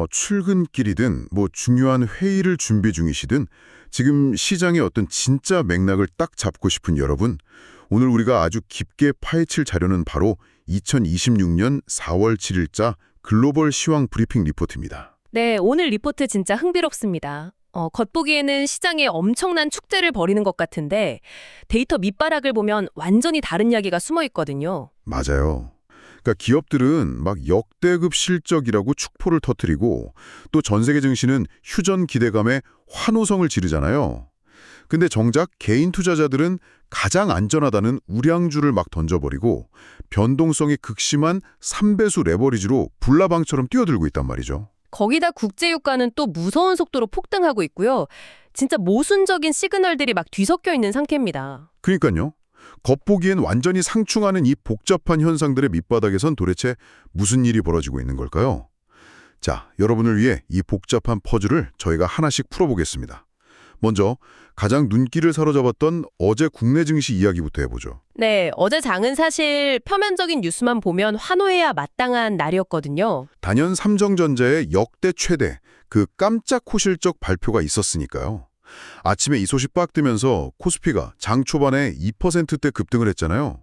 출근길이든 뭐 중요한 회의를 준비 중이시든 지금 시장의 어떤 진짜 맥락을 딱 잡고 싶은 여러분, 오늘 우리가 아주 깊게 파헤칠 자료는 바로 2026년 4월 7일자 글로벌 시황 브리핑 리포트입니다. 네, 오늘 리포트 진짜 흥미롭습니다. 겉보기에는 시장에 엄청난 축제를 벌이는 것 같은데 데이터 밑바닥을 보면 완전히 다른 이야기가 숨어 있거든요. 맞아요. 그러니까 기업들은 막 역대급 실적이라고 축포를 터뜨리고 또 전 세계 증시는 휴전 기대감에 환호성을 지르잖아요. 근데 정작 개인 투자자들은 가장 안전하다는 우량주를 막 던져버리고 변동성이 극심한 3배수 레버리지로 불나방처럼 뛰어들고 있단 말이죠. 거기다 국제유가는 또 무서운 속도로 폭등하고 있고요. 진짜 모순적인 시그널들이 막 뒤섞여 있는 상태입니다. 그러니까요. 겉보기엔 완전히 상충하는 이 복잡한 현상들의 밑바닥에선 도대체 무슨 일이 벌어지고 있는 걸까요? 자, 여러분을 위해 이 복잡한 퍼즐을 저희가 하나씩 풀어보겠습니다. 먼저 가장 눈길을 사로잡았던 어제 국내 증시 이야기부터 해보죠. 네, 어제 장은 사실 표면적인 뉴스만 보면 환호해야 마땅한 날이었거든요. 단연 삼성전자의 역대 최대 그 깜짝 호실적 발표가 있었으니까요. 아침에 이 소식 빡 뜨면서 코스피가 장 초반에 2%대 급등을 했잖아요.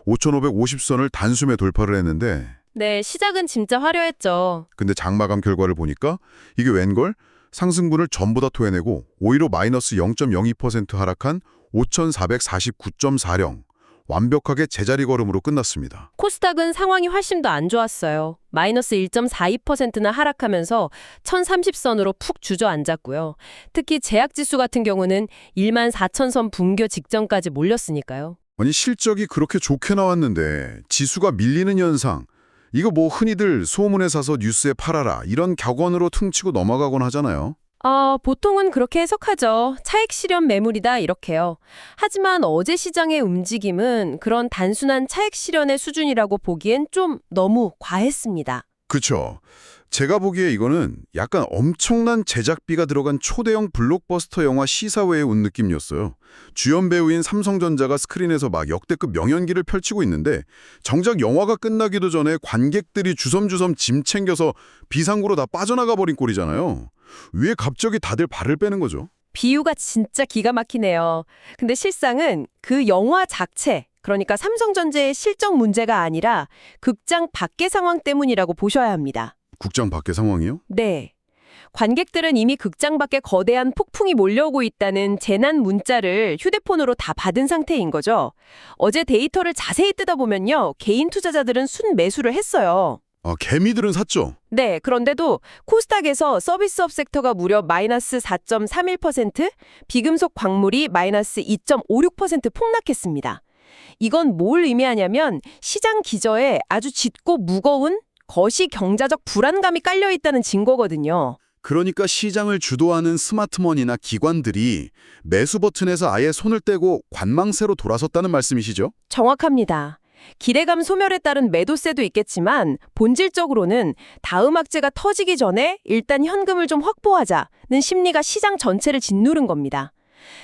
5,550선을 단숨에 돌파를 했는데 네, 시작은 진짜 화려했죠. 근데 장 마감 결과를 보니까 이게 웬걸? 상승분을 전부 다 토해내고 오히려 마이너스 0.02% 하락한 5,449.40 완벽하게 제자리 걸음으로 끝났습니다. 코스닥은 상황이 훨씬 더 안 좋았어요. 마이너스 1.42%나 하락하면서 1030선으로 푹 주저앉았고요. 특히 제약지수 같은 경우는 14,000선 붕괴 직전까지 몰렸으니까요. 아니 실적이 그렇게 좋게 나왔는데 지수가 밀리는 현상 이거 뭐 흔히들 소문에 사서 뉴스에 팔아라 이런 격언으로 퉁치고 넘어가곤 하잖아요. 보통은 그렇게 해석하죠. 차익 실현 매물이다 이렇게요. 하지만 어제 시장의 움직임은 그런 단순한 차익 실현의 수준이라고 보기엔 좀 너무 과했습니다. 그렇죠. 제가 보기에 이거는 약간 엄청난 제작비가 들어간 초대형 블록버스터 영화 시사회에 온 느낌이었어요. 주연 배우인 삼성전자가 스크린에서 막 역대급 명연기를 펼치고 있는데 정작 영화가 끝나기도 전에 관객들이 주섬주섬 짐 챙겨서 비상구로 다 빠져나가 버린 꼴이잖아요. 왜 갑자기 다들 발을 빼는 거죠? 비유가 진짜 기가 막히네요. 근데 실상은 그 영화 자체, 그러니까 삼성전자의 실적 문제가 아니라 극장 밖의 상황 때문이라고 보셔야 합니다. 국장 밖의 상황이요? 네. 관객들은 이미 극장 밖에 거대한 폭풍이 몰려오고 있다는 재난 문자를 휴대폰으로 다 받은 상태인 거죠. 어제 데이터를 자세히 뜯어보면요. 개인 투자자들은 순매수를 했어요. 개미들은 샀죠? 네, 그런데도 코스닥에서 서비스업 섹터가 무려 마이너스 4.31%, 비금속 광물이 마이너스 2.56% 폭락했습니다. 이건 뭘 의미하냐면 시장 기저에 아주 짙고 무거운 거시 경자적 불안감이 깔려있다는 증거거든요. 그러니까 시장을 주도하는 스마트머니나 기관들이 매수 버튼에서 아예 손을 떼고 관망세로 돌아섰다는 말씀이시죠? 정확합니다. 기대감 소멸에 따른 매도세도 있겠지만 본질적으로는 다음 악재가 터지기 전에 일단 현금을 좀 확보하자는 심리가 시장 전체를 짓누른 겁니다.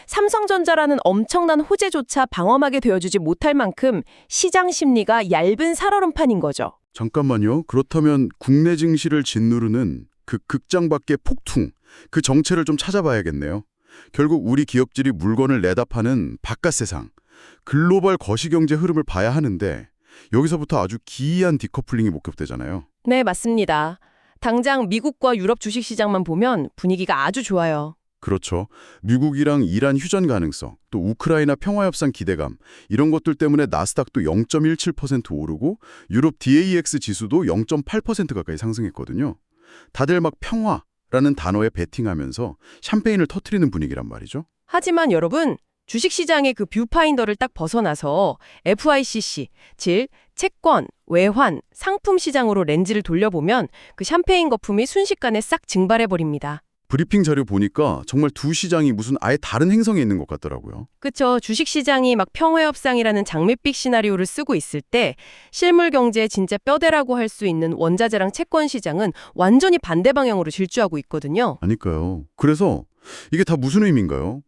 삼성전자라는 엄청난 호재조차 방어막이 되어주지 못할 만큼 시장 심리가 얇은 살얼음판인 거죠. 잠깐만요. 그렇다면 국내 증시를 짓누르는 그 극장 밖의 폭풍, 그 정체를 좀 찾아봐야겠네요. 결국 우리 기업들이 물건을 내다 파는 바깥 세상, 글로벌 거시경제 흐름을 봐야 하는데 여기서부터 아주 기이한 디커플링이 목격되잖아요. 네, 맞습니다. 당장 미국과 유럽 주식시장만 보면 분위기가 아주 좋아요. 그렇죠. 미국이랑 이란 휴전 가능성, 또 우크라이나 평화협상 기대감 이런 것들 때문에 나스닥도 0.17% 오르고 유럽 DAX 지수도 0.8% 가까이 상승했거든요. 다들 막 평화라는 단어에 베팅하면서 샴페인을 터뜨리는 분위기란 말이죠. 하지만 여러분, 주식시장의 그 뷰파인더를 딱 벗어나서 FICC, 즉 채권, 외환, 상품 시장으로 렌즈를 돌려보면 그 샴페인 거품이 순식간에 싹 증발해버립니다. 브리핑 자료 보니까 정말 두 시장이 무슨 아예 다른 행성에 있는 것 같더라고요. 그쵸. 주식시장이 막 평화협상이라는 장밋빛 시나리오를 쓰고 있을 때 실물 경제의 진짜 뼈대라고 할 수 있는 원자재랑 채권 시장은 완전히 반대 방향으로 질주하고 있거든요. 아니까요. 그래서 이게 다 무슨 의미인가요?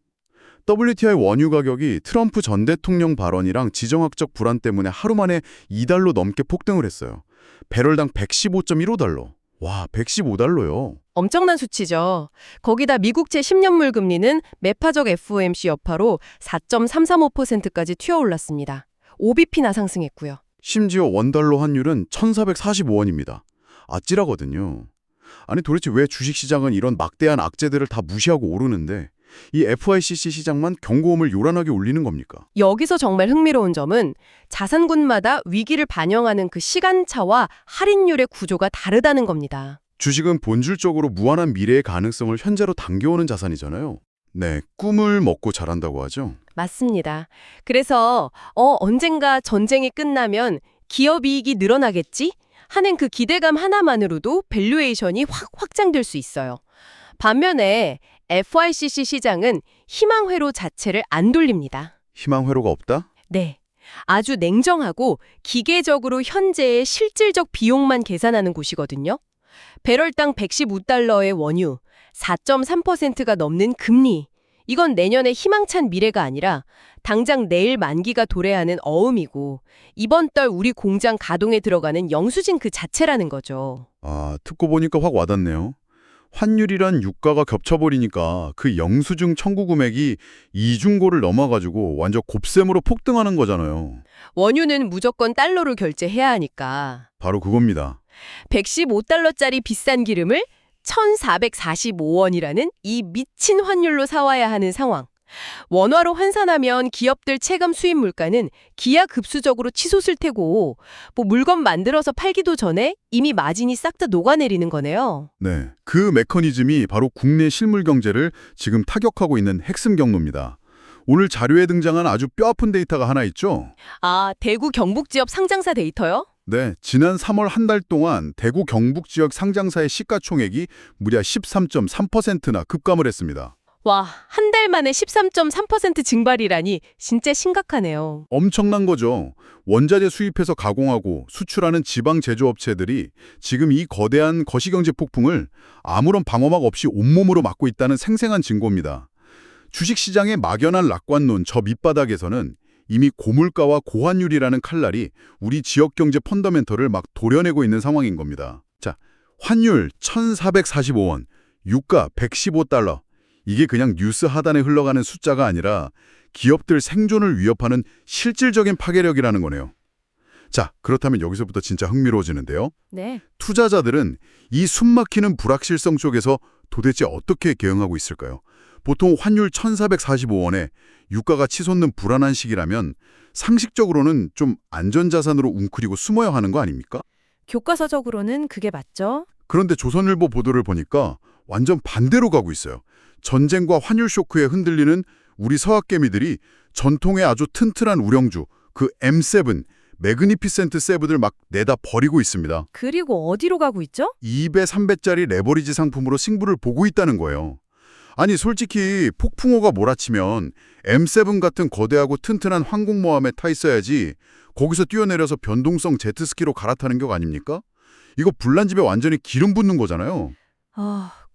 WTI 원유 가격이 트럼프 전 대통령 발언이랑 지정학적 불안 때문에 하루 만에 $2 넘게 폭등을 했어요. 배럴당 115.15달러. 와, 115달러요. 엄청난 수치죠. 거기다 미국채 10년물 금리는 매파적 FOMC 여파로 4.335%까지 튀어올랐습니다. 5bp나 상승했고요. 심지어 원달러 환율은 1,445원입니다. 아찔하거든요. 아니 도대체 왜 주식시장은 이런 막대한 악재들을 다 무시하고 오르는데 이 FICC 시장만 경고음을 요란하게 울리는 겁니까? 여기서 정말 흥미로운 점은 자산군마다 위기를 반영하는 그 시간차와 할인율의 구조가 다르다는 겁니다. 주식은 본질적으로 무한한 미래의 가능성을 현재로 당겨오는 자산이잖아요. 네, 꿈을 먹고 자란다고 하죠. 맞습니다. 그래서 언젠가 전쟁이 끝나면 기업 이익이 늘어나겠지? 하는 그 기대감 하나만으로도 밸류에이션이 확 확장될 수 있어요. 반면에 FICC 시장은 희망 회로 자체를 안 돌립니다. 희망 회로가 없다? 네. 아주 냉정하고 기계적으로 현재의 실질적 비용만 계산하는 곳이거든요. 배럴당 115달러의 원유, 4.3%가 넘는 금리. 이건 내년의 희망찬 미래가 아니라 당장 내일 만기가 도래하는 어음이고 이번 달 우리 공장 가동에 들어가는 영수증 그 자체라는 거죠. 아, 듣고 보니까 확 와닿네요. 환율이란 유가가 겹쳐버리니까 그 영수증 청구 금액이 이중고를 넘어가지고 완전 곱셈으로 폭등하는 거잖아요. 원유는 무조건 달러로 결제해야 하니까 바로 그겁니다. 115달러짜리 비싼 기름을 1,445원이라는 이 미친 환율로 사와야 하는 상황. 원화로 환산하면 기업들 체감 수입 물가는 기하급수적으로 치솟을 테고 물건 만들어서 팔기도 전에 이미 마진이 싹 다 녹아내리는 거네요. 네, 그 메커니즘이 바로 국내 실물 경제를 지금 타격하고 있는 핵심 경로입니다. 오늘 자료에 등장한 아주 뼈아픈 데이터가 하나 있죠? 아, 대구 경북 지역 상장사 데이터요? 네, 지난 3월 한 달 동안 대구 경북 지역 상장사의 시가총액이 무려 13.3%나 급감을 했습니다. 와, 한 달 만에 13.3% 증발이라니 진짜 심각하네요. 엄청난 거죠. 원자재 수입해서 가공하고 수출하는 지방 제조업체들이 지금 이 거대한 거시경제 폭풍을 아무런 방어막 없이 온몸으로 맞고 있다는 생생한 증거입니다. 주식시장의 막연한 낙관론 저 밑바닥에서는 이미 고물가와 고환율이라는 칼날이 우리 지역 경제 펀더멘털을 막 도려내고 있는 상황인 겁니다. 자, 환율 1,445원, 유가 115달러. 이게 그냥 뉴스 하단에 흘러가는 숫자가 아니라 기업들 생존을 위협하는 실질적인 파괴력이라는 거네요. 자, 그렇다면 여기서부터 진짜 흥미로워지는데요. 네. 투자자들은 이 숨막히는 불확실성 속에서 도대체 어떻게 대응하고 있을까요? 보통 환율 1,445원에 유가가 치솟는 불안한 시기라면 상식적으로는 좀 안전자산으로 웅크리고 숨어야 하는 거 아닙니까? 교과서적으로는 그게 맞죠? 그런데 조선일보 보도를 보니까 완전 반대로 가고 있어요. 전쟁과 환율 쇼크에 흔들리는 우리 서학개미들이 전통의 아주 튼튼한 우량주, 그 M7, 매그니피센트 세븐을 막 내다 버리고 있습니다. 그리고 어디로 가고 있죠? 2배, 3배짜리 레버리지 상품으로 승부를 보고 있다는 거예요. 아니 솔직히 폭풍호가 몰아치면 M7 같은 거대하고 튼튼한 항공모함에 타 있어야지 거기서 뛰어내려서 변동성 제트스키로 갈아타는 격 아닙니까? 이거 불난집에 완전히 기름 붓는 거잖아요.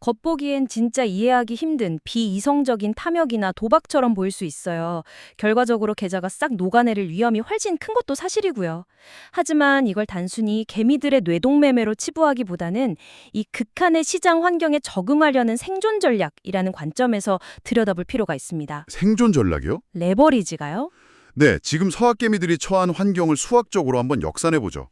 겉보기엔 진짜 이해하기 힘든 비이성적인 탐욕이나 도박처럼 보일 수 있어요. 결과적으로 계좌가 싹 녹아내릴 위험이 훨씬 큰 것도 사실이고요. 하지만 이걸 단순히 개미들의 뇌동매매로 치부하기보다는 이 극한의 시장 환경에 적응하려는 생존 전략이라는 관점에서 들여다볼 필요가 있습니다. 생존 전략이요? 레버리지가요? 네, 지금 서학개미들이 처한 환경을 수학적으로 한번 역산해보죠.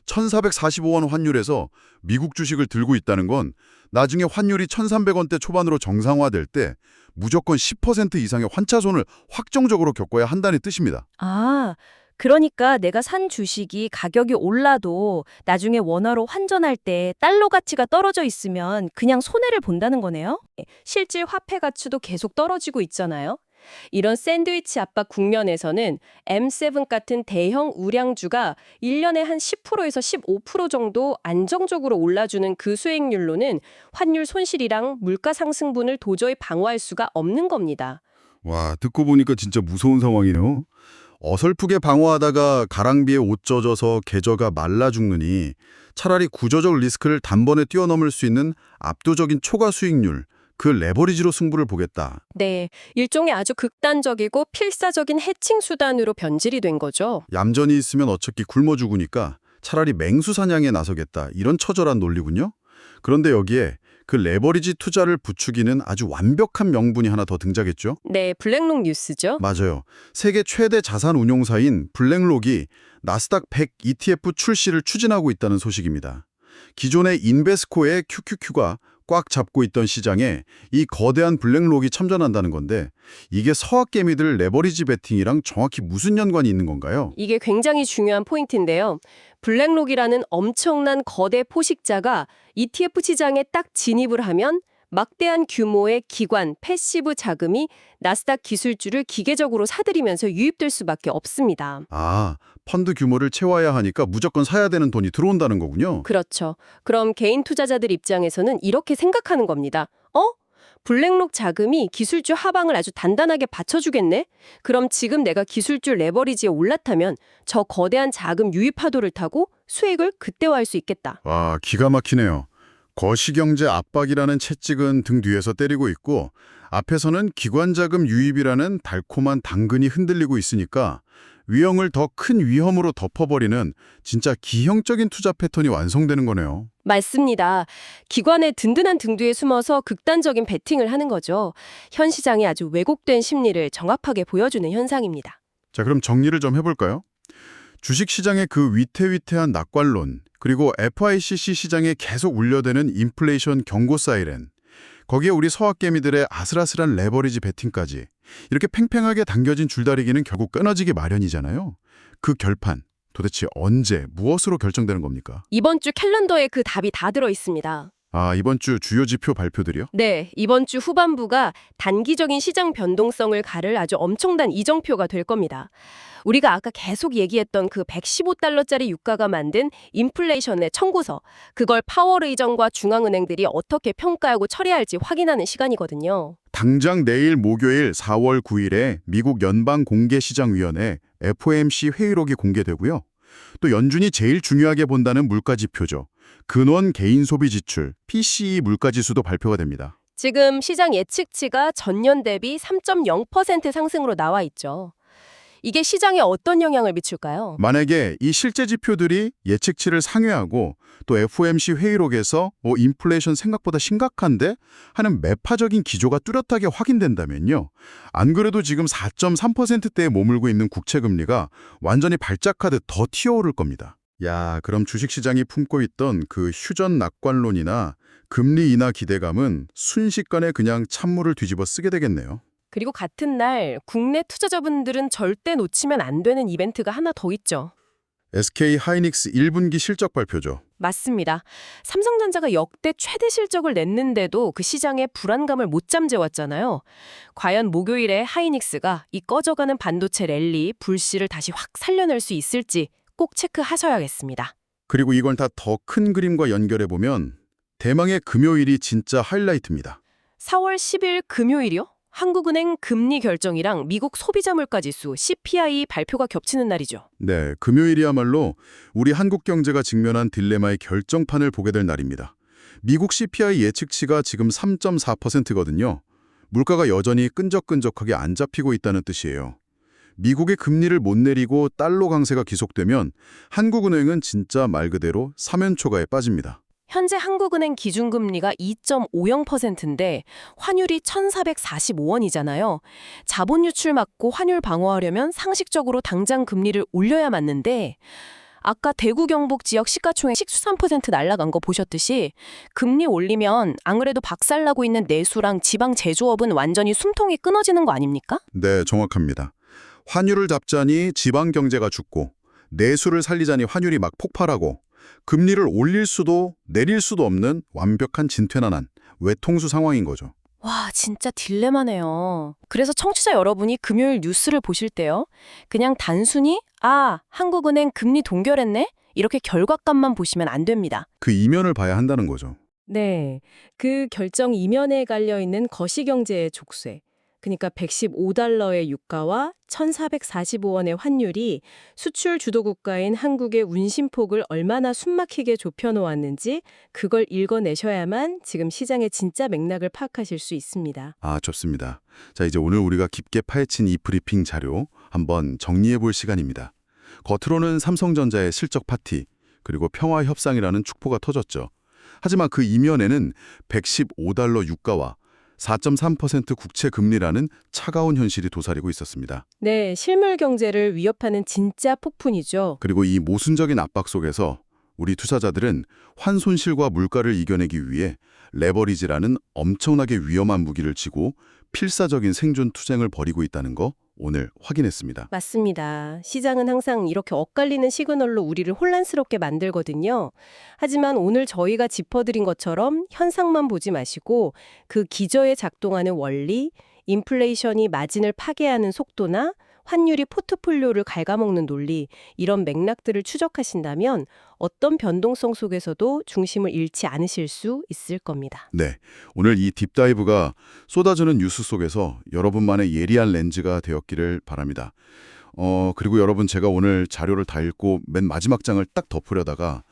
1,445원 환율에서 미국 주식을 들고 있다는 건 나중에 환율이 1,300원대 초반으로 정상화될 때 무조건 10% 이상의 환차손을 확정적으로 겪어야 한다는 뜻입니다. 그러니까 내가 산 주식이 가격이 올라도 나중에 원화로 환전할 때 달러 가치가 떨어져 있으면 그냥 손해를 본다는 거네요? 실질 화폐 가치도 계속 떨어지고 있잖아요. 이런 샌드위치 압박 국면에서는 M7 같은 대형 우량주가 1년에 한 10%에서 15% 정도 안정적으로 올라주는 그 수익률로는 환율 손실이랑 물가 상승분을 도저히 방어할 수가 없는 겁니다. 와, 듣고 보니까 진짜 무서운 상황이네요. 어설프게 방어하다가 가랑비에 옷 젖어서 계저가 말라 죽느니 차라리 구조적 리스크를 단번에 뛰어넘을 수 있는 압도적인 초과 수익률, 그 레버리지로 승부를 보겠다. 네, 일종의 아주 극단적이고 필사적인 해칭 수단으로 변질이 된 거죠. 얌전히 있으면 어차피 굶어 죽으니까 차라리 맹수 사냥에 나서겠다. 이런 처절한 논리군요. 그런데 여기에 그 레버리지 투자를 부추기는 아주 완벽한 명분이 하나 더 등장했죠. 네, 블랙록 뉴스죠. 맞아요. 세계 최대 자산 운용사인 블랙록이 나스닥 100 ETF 출시를 추진하고 있다는 소식입니다. 기존의 인베스코의 QQQ가 꽉 잡고 있던 시장에 이 거대한 블랙록이 참전한다는 건데 이게 서학개미들 레버리지 베팅이랑 정확히 무슨 연관이 있는 건가요? 이게 굉장히 중요한 포인트인데요. 블랙록이라는 엄청난 거대 포식자가 ETF 시장에 딱 진입을 하면 막대한 규모의 기관, 패시브 자금이 나스닥 기술주를 기계적으로 사들이면서 유입될 수밖에 없습니다. 아, 펀드 규모를 채워야 하니까 무조건 사야 되는 돈이 들어온다는 거군요. 그렇죠. 그럼 개인 투자자들 입장에서는 이렇게 생각하는 겁니다. 블랙록 자금이 기술주 하방을 아주 단단하게 받쳐주겠네? 그럼 지금 내가 기술주 레버리지에 올라타면 저 거대한 자금 유입 파도를 타고 수익을 극대화할 수 있겠다. 와, 기가 막히네요. 거시경제 압박이라는 채찍은 등 뒤에서 때리고 있고 앞에서는 기관자금 유입이라는 달콤한 당근이 흔들리고 있으니까 위험을 더 큰 위험으로 덮어버리는 진짜 기형적인 투자 패턴이 완성되는 거네요. 맞습니다. 기관의 든든한 등 뒤에 숨어서 극단적인 베팅을 하는 거죠. 현 시장이 아주 왜곡된 심리를 정확하게 보여주는 현상입니다. 자, 그럼 정리를 좀 해볼까요? 주식시장의 그 위태위태한 낙관론, 그리고 FICC 시장에 계속 울려대는 인플레이션 경고 사이렌, 거기에 우리 서학개미들의 아슬아슬한 레버리지 베팅까지 이렇게 팽팽하게 당겨진 줄다리기는 결국 끊어지기 마련이잖아요. 그 결판, 도대체 언제, 무엇으로 결정되는 겁니까? 이번 주 캘린더에 그 답이 다 들어 있습니다. 아, 이번 주 주요 지표 발표들이요? 네, 이번 주 후반부가 단기적인 시장 변동성을 가를 아주 엄청난 이정표가 될 겁니다. 우리가 아까 계속 얘기했던 그 115달러짜리 유가가 만든 인플레이션의 청구서, 그걸 파월 의장과 중앙은행들이 어떻게 평가하고 처리할지 확인하는 시간이거든요. 당장 내일 목요일 4월 9일에 미국 연방공개시장위원회 FOMC 회의록이 공개되고요. 또 연준이 제일 중요하게 본다는 물가지표죠. 근원 개인소비지출, PCE 물가지수도 발표가 됩니다. 지금 시장 예측치가 전년 대비 3.0% 상승으로 나와 있죠. 이게 시장에 어떤 영향을 미칠까요? 만약에 이 실제 지표들이 예측치를 상회하고 또 FOMC 회의록에서 인플레이션 생각보다 심각한데 하는 매파적인 기조가 뚜렷하게 확인된다면요. 안 그래도 지금 4.3%대에 머물고 있는 국채금리가 완전히 발작하듯 더 튀어오를 겁니다. 야, 그럼 주식시장이 품고 있던 그 휴전 낙관론이나 금리 인하 기대감은 순식간에 그냥 찬물을 뒤집어 쓰게 되겠네요. 그리고 같은 날 국내 투자자분들은 절대 놓치면 안 되는 이벤트가 하나 더 있죠. SK 하이닉스 1분기 실적 발표죠. 맞습니다. 삼성전자가 역대 최대 실적을 냈는데도 그 시장의 불안감을 못 잠재웠잖아요. 과연 목요일에 하이닉스가 이 꺼져가는 반도체 랠리, 불씨를 다시 확 살려낼 수 있을지 꼭 체크하셔야겠습니다. 그리고 이걸 다 더 큰 그림과 연결해보면 대망의 금요일이 진짜 하이라이트입니다. 4월 10일 금요일이요? 한국은행 금리 결정이랑 미국 소비자 물가지수 CPI 발표가 겹치는 날이죠. 네, 금요일이야말로 우리 한국 경제가 직면한 딜레마의 결정판을 보게 될 날입니다. 미국 CPI 예측치가 지금 3.4%거든요. 물가가 여전히 끈적끈적하게 안 잡히고 있다는 뜻이에요. 미국의 금리를 못 내리고 달러 강세가 계속되면 한국은행은 진짜 말 그대로 사면초가에 빠집니다. 현재 한국은행 기준금리가 2.50%인데 환율이 1,445원이잖아요. 자본 유출 막고 환율 방어하려면 상식적으로 당장 금리를 올려야 맞는데 아까 대구 경북 지역 시가총액 식수 3% 날아간 거 보셨듯이 금리 올리면 안 그래도 박살나고 있는 내수랑 지방 제조업은 완전히 숨통이 끊어지는 거 아닙니까? 네, 정확합니다. 환율을 잡자니 지방 경제가 죽고 내수를 살리자니 환율이 막 폭발하고 금리를 올릴 수도 내릴 수도 없는 완벽한 진퇴난한 외통수 상황인 거죠. 와, 진짜 딜레마네요. 그래서 청취자 여러분이 금요일 뉴스를 보실 때요. 그냥 단순히 한국은행 금리 동결했네? 이렇게 결과값만 보시면 안 됩니다. 그 이면을 봐야 한다는 거죠. 네, 그 결정 이면에 깔려있는 거시경제의 족쇄, 그러니까 115달러의 유가와 1,445원의 환율이 수출 주도 국가인 한국의 운심폭을 얼마나 숨막히게 좁혀놓았는지 그걸 읽어내셔야만 지금 시장의 진짜 맥락을 파악하실 수 있습니다. 아, 좋습니다. 자, 이제 오늘 우리가 깊게 파헤친 이 브리핑 자료 한번 정리해 볼 시간입니다. 겉으로는 삼성전자의 실적 파티, 그리고 평화 협상이라는 축포가 터졌죠. 하지만 그 이면에는 115달러 유가와 4.3% 국채 금리라는 차가운 현실이 도사리고 있었습니다. 네, 실물 경제를 위협하는 진짜 폭풍이죠. 그리고 이 모순적인 압박 속에서 우리 투자자들은 환손실과 물가를 이겨내기 위해 레버리지라는 엄청나게 위험한 무기를 쥐고 필사적인 생존 투쟁을 벌이고 있다는 거 오늘 확인했습니다. 맞습니다. 시장은 항상 이렇게 엇갈리는 시그널로 우리를 혼란스럽게 만들거든요. 하지만 오늘 저희가 짚어드린 것처럼 현상만 보지 마시고 그 기저에 작동하는 원리, 인플레이션이 마진을 파괴하는 속도나 환율이 포트폴리오를 갉아먹는 논리, 이런 맥락들을 추적하신다면 어떤 변동성 속에서도 중심을 잃지 않으실 수 있을 겁니다. 네, 오늘 이 딥다이브가 쏟아지는 뉴스 속에서 여러분만의 예리한 렌즈가 되었기를 바랍니다. 그리고 여러분, 제가 오늘 자료를 다 읽고 맨 마지막 장을 딱 덮으려다가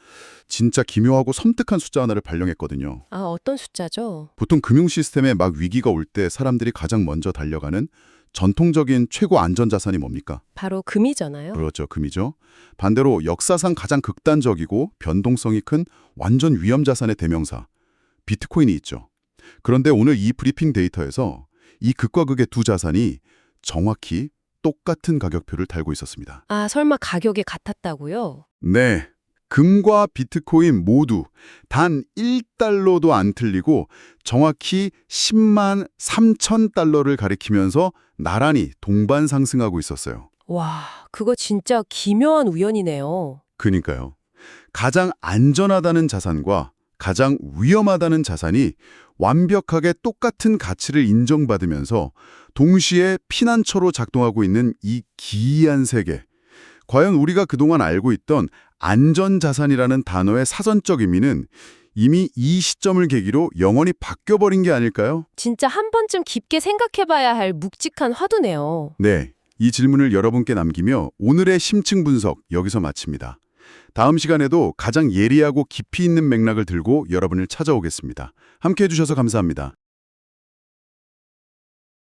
진짜 기묘하고 섬뜩한 숫자 하나를 발견했거든요. 아, 어떤 숫자죠? 보통 금융 시스템에 막 위기가 올 때 사람들이 가장 먼저 달려가는 전통적인 최고 안전자산이 뭡니까? 바로 금이잖아요. 그렇죠, 금이죠. 반대로 역사상 가장 극단적이고 변동성이 큰 완전 위험자산의 대명사, 비트코인이 있죠. 그런데 오늘 이 브리핑 데이터에서 이 극과 극의 두 자산이 정확히 똑같은 가격표를 달고 있었습니다. 아, 설마 가격이 같았다고요? 네, 금과 비트코인 모두 단 1달러도 안 틀리고 정확히 10만 3천 달러를 가리키면서 나란히 동반 상승하고 있었어요. 와, 그거 진짜 기묘한 우연이네요. 그러니까요. 가장 안전하다는 자산과 가장 위험하다는 자산이 완벽하게 똑같은 가치를 인정받으면서 동시에 피난처로 작동하고 있는 이 기이한 세계. 과연 우리가 그동안 알고 있던 안전자산이라는 단어의 사전적 의미는 이미 이 시점을 계기로 영원히 바뀌어버린 게 아닐까요? 진짜 한 번쯤 깊게 생각해봐야 할 묵직한 화두네요. 네, 이 질문을 여러분께 남기며 오늘의 심층 분석 여기서 마칩니다. 다음 시간에도 가장 예리하고 깊이 있는 맥락을 들고 여러분을 찾아오겠습니다. 함께해 주셔서 감사합니다.